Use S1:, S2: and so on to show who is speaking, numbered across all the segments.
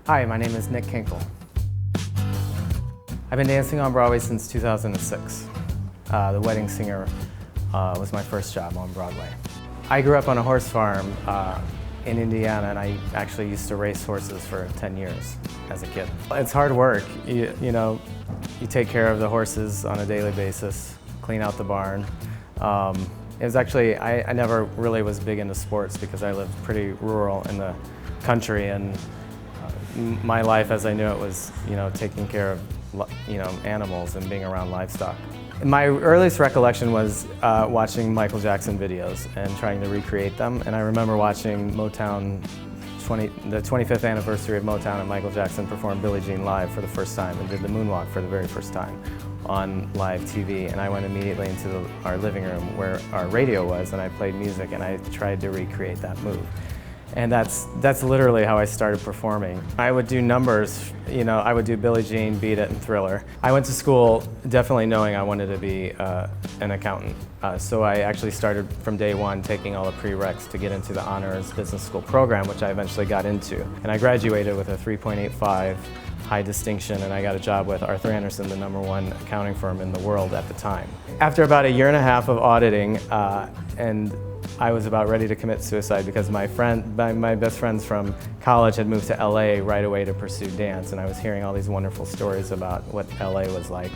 S1: Hi, my name is Nick Kenkel. I've been dancing on Broadway since 2006. The Wedding Singer was my first job on Broadway. I grew up on a horse farm in Indiana, and I actually used to race horses for 10 years as a kid. It's hard work. You take care of the horses on a daily basis, clean out the barn. It was actually, I never really was big into sports because I lived pretty rural in the country, and my life as I knew it was, taking care of, animals and being around livestock. My earliest recollection was watching Michael Jackson videos and trying to recreate them. And I remember watching Motown, the 25th anniversary of Motown, and Michael Jackson performed Billie Jean live for the first time and did the moonwalk for the very first time on live TV. And I went immediately into our living room where our radio was, and I played music, and I tried to recreate that move. And that's literally how I started performing. I would do numbers, I would do Billie Jean, Beat It, and Thriller. I went to school definitely knowing I wanted to be an accountant. So I actually started from day one taking all the prereqs to get into the honors business school program, which I eventually got into. And I graduated with a 3.85 high distinction, and I got a job with Arthur Andersen, the #1 accounting firm in the world at the time. After about a year and a half of auditing, and I was about ready to commit suicide because my best friends from college had moved to LA right away to pursue dance, and I was hearing all these wonderful stories about what LA was like.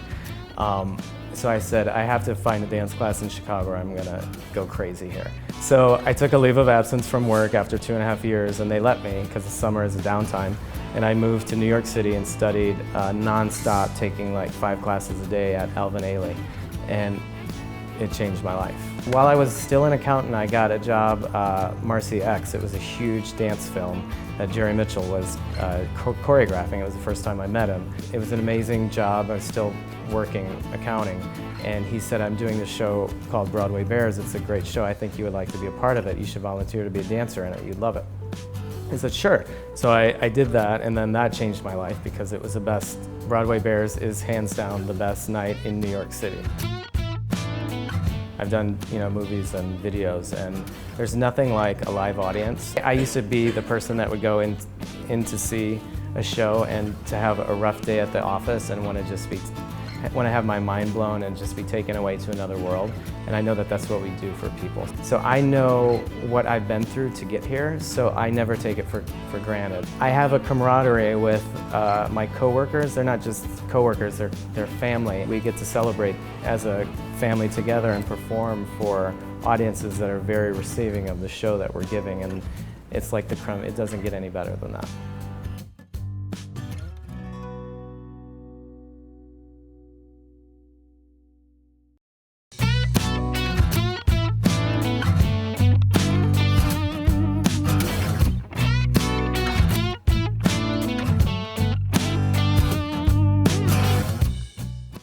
S1: So I said, I have to find a dance class in Chicago or I'm gonna go crazy here. So I took a leave of absence from work after 2.5 years, and they let me because the summer is a downtime. And I moved to New York City and studied non-stop, taking like 5 classes a day at Alvin Ailey. And it changed my life. While I was still an accountant, I got a job, Marquis X. It was a huge dance film that Jerry Mitchell was choreographing. It was the first time I met him. It was an amazing job. I was still working accounting, and he said, I'm doing this show called Broadway Bares. It's a great show. I think you would like to be a part of it. You should volunteer to be a dancer in it. You'd love it. I said, sure. So I did that, and then that changed my life because it was the best. Broadway Bares is hands down the best night in New York City. I've done, movies and videos, and there's nothing like a live audience. I used to be the person that would go in to see a show and to have a rough day at the office and want to have my mind blown and just be taken away to another world. And I know that that's what we do for people. So I know what I've been through to get here, so I never take it for granted. I have a camaraderie with my coworkers. They're not just coworkers, they're family. We get to celebrate as a family together and perform for audiences that are very receiving of the show that we're giving, and it's like the crumb. It doesn't get any better than that.